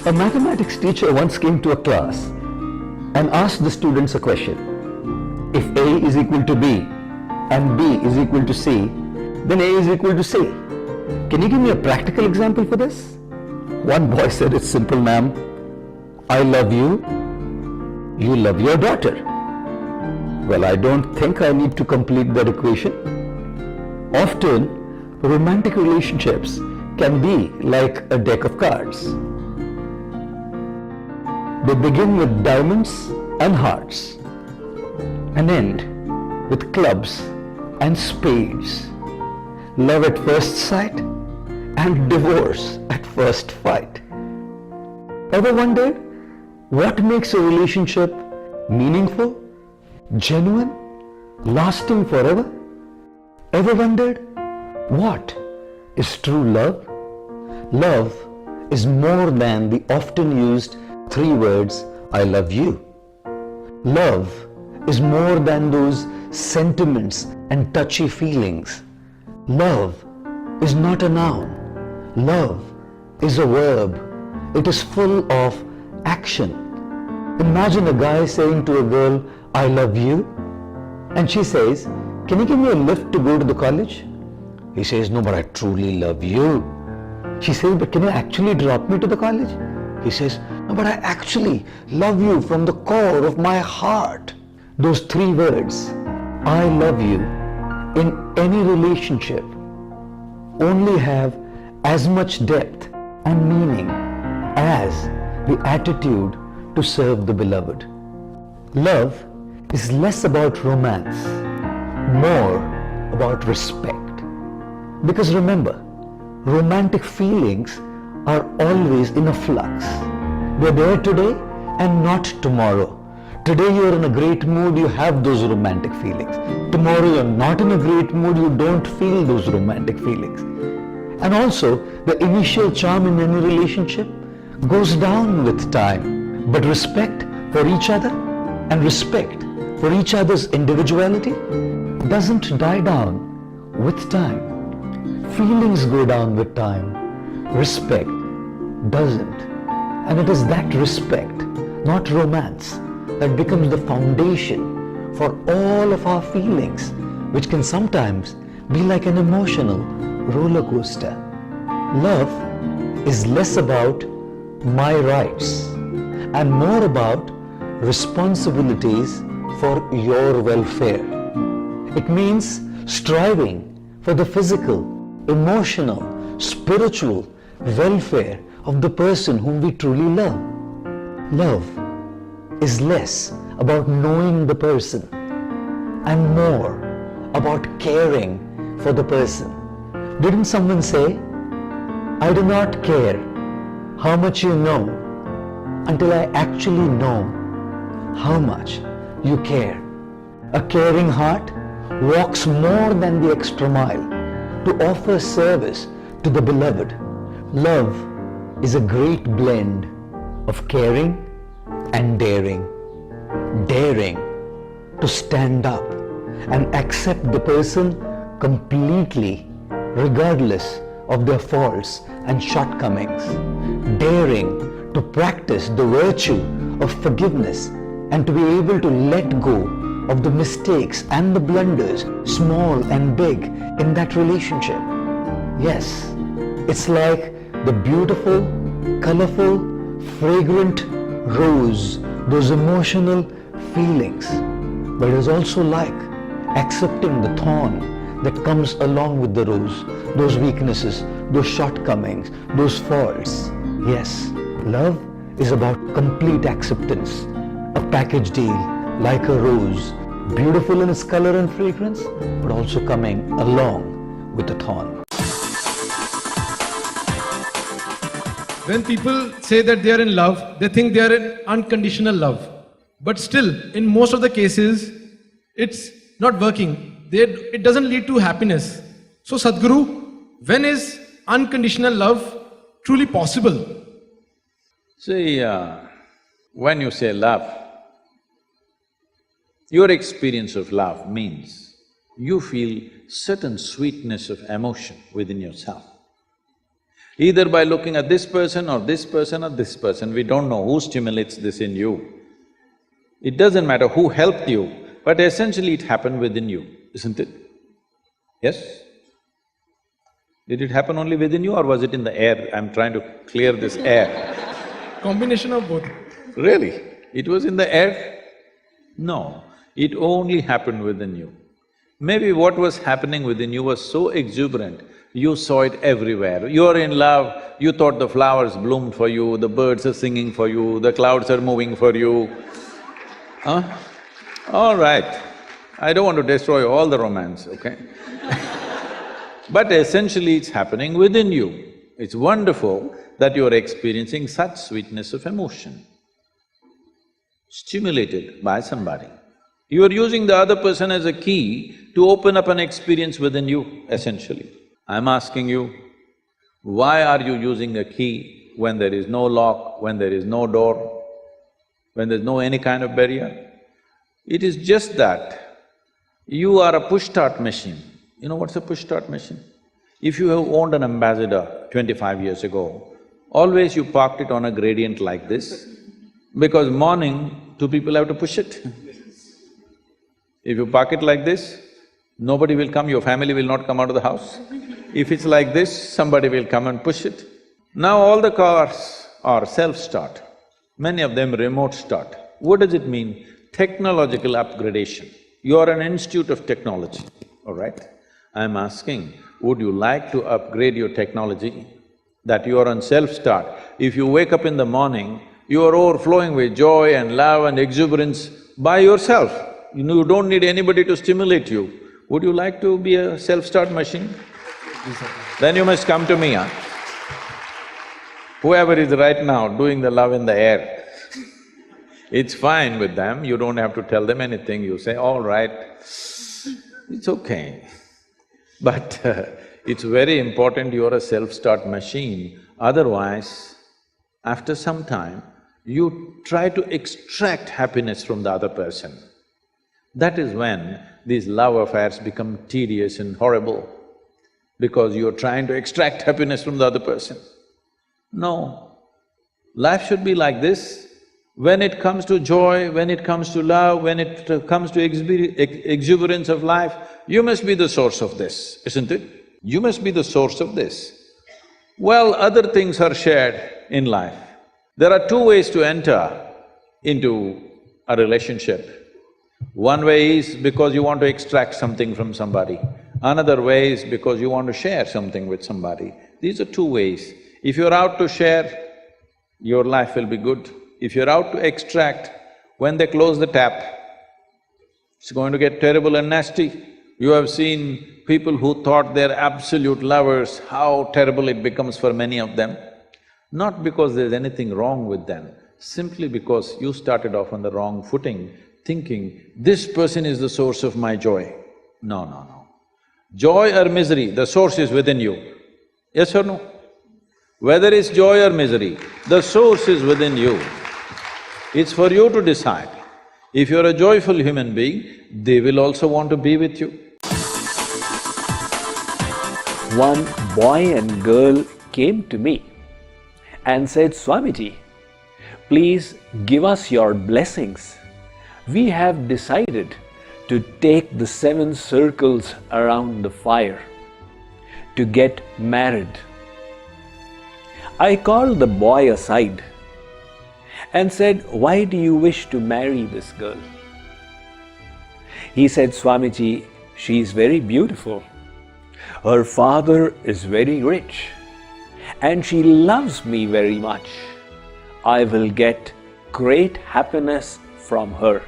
A mathematics teacher once came to a class and asked the students a question. If A is equal to B and B is equal to C, then A is equal to C. Can you give me a practical example for this? One boy said, it's simple, ma'am. I love you, you love your daughter. Well, I don't think I need to complete that equation. Often, romantic relationships can be like a deck of cards. They begin with diamonds and hearts and end with clubs and spades. Love at first sight and divorce at first fight. Ever wondered what makes a relationship meaningful, genuine, lasting forever? Ever wondered what is true love? Love is more than the often used 3 words, I love you. Love is more than those sentiments and touchy feelings. Love is not a noun. Love is a verb. It is full of action. Imagine a guy saying to a girl, I love you, and she says, can you give me a lift to go to the college? He says, no, but I truly love you. She says, but can you actually drop me to the college? He says, no, but I actually love you from the core of my heart. Those 3 words, I love you, in any relationship only have as much depth and meaning as the attitude to serve the beloved. Love is less about romance, more about respect. Because remember, romantic feelings are always in a flux. They're there today and not tomorrow. Today you're in a great mood, you have those romantic feelings. Tomorrow you're not in a great mood, you don't feel those romantic feelings. And also, the initial charm in any relationship goes down with time. But respect for each other and respect for each other's individuality doesn't die down with time. Feelings go down with time. Respect doesn't. And it is that respect, not romance, that becomes the foundation for all of our feelings, which can sometimes be like an emotional roller coaster. Love is less about my rights and more about responsibilities for your welfare. It means striving for the physical, emotional, spiritual welfare of the person whom we truly love. Love is less about knowing the person and more about caring for the person. Didn't someone say, I do not care how much you know until I actually know how much you care. A caring heart walks more than the extra mile to offer service to the beloved. Love is a great blend of caring and daring. Daring to stand up and accept the person completely, regardless of their faults and shortcomings. Daring to practice the virtue of forgiveness and to be able to let go of the mistakes and the blunders, small and big, in that relationship. Yes, it's like the beautiful, colorful, fragrant rose, those emotional feelings. But it is also like accepting the thorn that comes along with the rose, those weaknesses, those shortcomings, those faults. Yes, love is about complete acceptance, a package deal like a rose, beautiful in its color and fragrance, but also coming along with the thorn. When people say that they are in love, they think they are in unconditional love. But still, in most of the cases, it's not working. It doesn't lead to happiness. So Sadhguru, when is unconditional love truly possible? See, when you say love, your experience of love means you feel certain sweetness of emotion within yourself. Either by looking at this person or this person or this person, we don't know who stimulates this in you. It doesn't matter who helped you, but essentially it happened within you, isn't it? Yes? Did it happen only within you or was it in the air? I'm trying to clear this air. Combination of both. Really? It was in the air? No, it only happened within you. Maybe what was happening within you was so exuberant, you saw it everywhere. You're in love, you thought the flowers bloomed for you, the birds are singing for you, the clouds are moving for you. Huh? All right, I don't want to destroy all the romance, okay? But essentially it's happening within you. It's wonderful that you're experiencing such sweetness of emotion, stimulated by somebody. You are using the other person as a key to open up an experience within you, essentially. I'm asking you, why are you using a key when there is no lock, when there is no door, when there's no any kind of barrier? It is just that you are a push-start machine. You know what's a push-start machine? If you have owned an Ambassador 25 years ago, always you parked it on a gradient like this, because morning, two people have to push it. If you park it like this, nobody will come, your family will not come out of the house. If it's like this, somebody will come and push it. Now all the cars are self-start, many of them remote start. What does it mean? Technological upgradation. You are an institute of technology, all right? I'm asking, would you like to upgrade your technology that you are on self-start? If you wake up in the morning, you are overflowing with joy and love and exuberance by yourself. You don't need anybody to stimulate you. Would you like to be a self-start machine? Then you must come to me, huh? Whoever is right now doing the love in the air, it's fine with them, you don't have to tell them anything, you say, all right, it's okay. But it's very important you're a self-start machine, otherwise, after some time, you try to extract happiness from the other person. That is when these love affairs become tedious and horrible, because you're trying to extract happiness from the other person. No, life should be like this. When it comes to joy, when it comes to love, when it comes to exuberance of life, you must be the source of this, isn't it? You must be the source of this. Well, other things are shared in life. There are two ways to enter into a relationship. One way is because you want to extract something from somebody. Another way is because you want to share something with somebody. These are two ways. If you're out to share, your life will be good. If you're out to extract, when they close the tap, it's going to get terrible and nasty. You have seen people who thought they're absolute lovers, how terrible it becomes for many of them. Not because there's anything wrong with them, simply because you started off on the wrong footing, thinking, this person is the source of my joy. No, no, no. Joy or misery, the source is within you. Yes or no? Whether it's joy or misery, the source is within you. It's for you to decide. If you're a joyful human being, they will also want to be with you. One boy and girl came to me and said, Swamiji, please give us your blessings. We have decided to take the 7 circles around the fire to get married. I called the boy aside and said, why do you wish to marry this girl? He said, Swamiji, she is very beautiful. Her father is very rich and she loves me very much. I will get great happiness from her.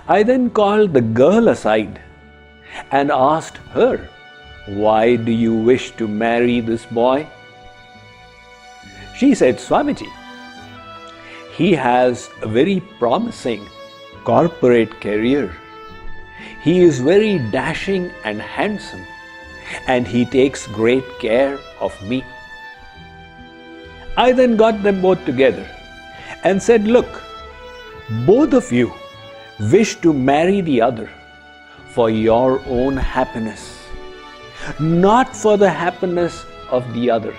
I then called the girl aside and asked her, why do you wish to marry this boy? She said, Swamiji, he has a very promising corporate career. He is very dashing and handsome, and he takes great care of me. I then got them both together and said, look, both of you wish to marry the other for your own happiness, not for the happiness of the other.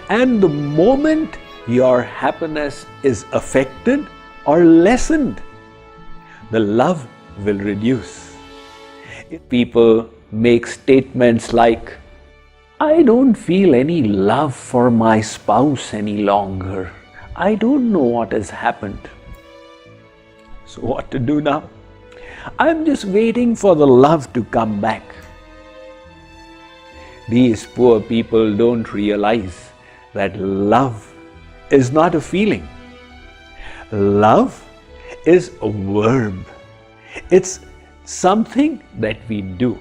And the moment your happiness is affected or lessened, the love will reduce. If people make statements like, I don't feel any love for my spouse any longer. I don't know what has happened. So what to do now? I'm just waiting for the love to come back. These poor people don't realize that love is not a feeling. Love is a verb. It's something that we do.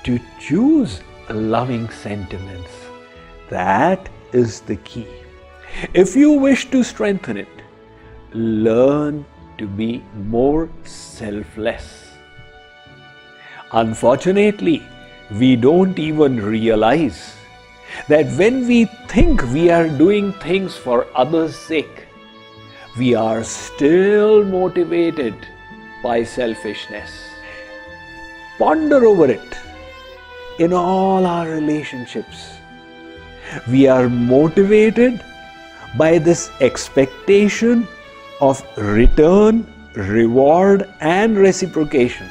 To choose loving sentiments, that is the key. If you wish to strengthen it, learn to be more selfless. Unfortunately, we don't even realize that when we think we are doing things for others' sake, we are still motivated by selfishness. Ponder over it. In all our relationships, we are motivated by this expectation of return, reward, and reciprocation.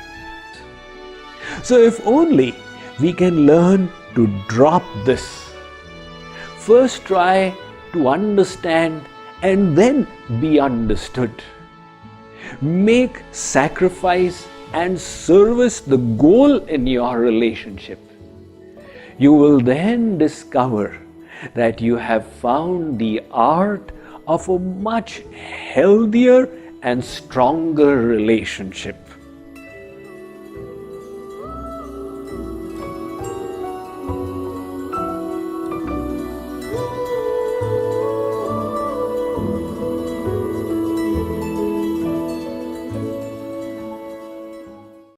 So if only we can learn to drop this. First try to understand and then be understood. Make sacrifice and service the goal in your relationship. You will then discover that you have found the art of a much healthier and stronger relationship.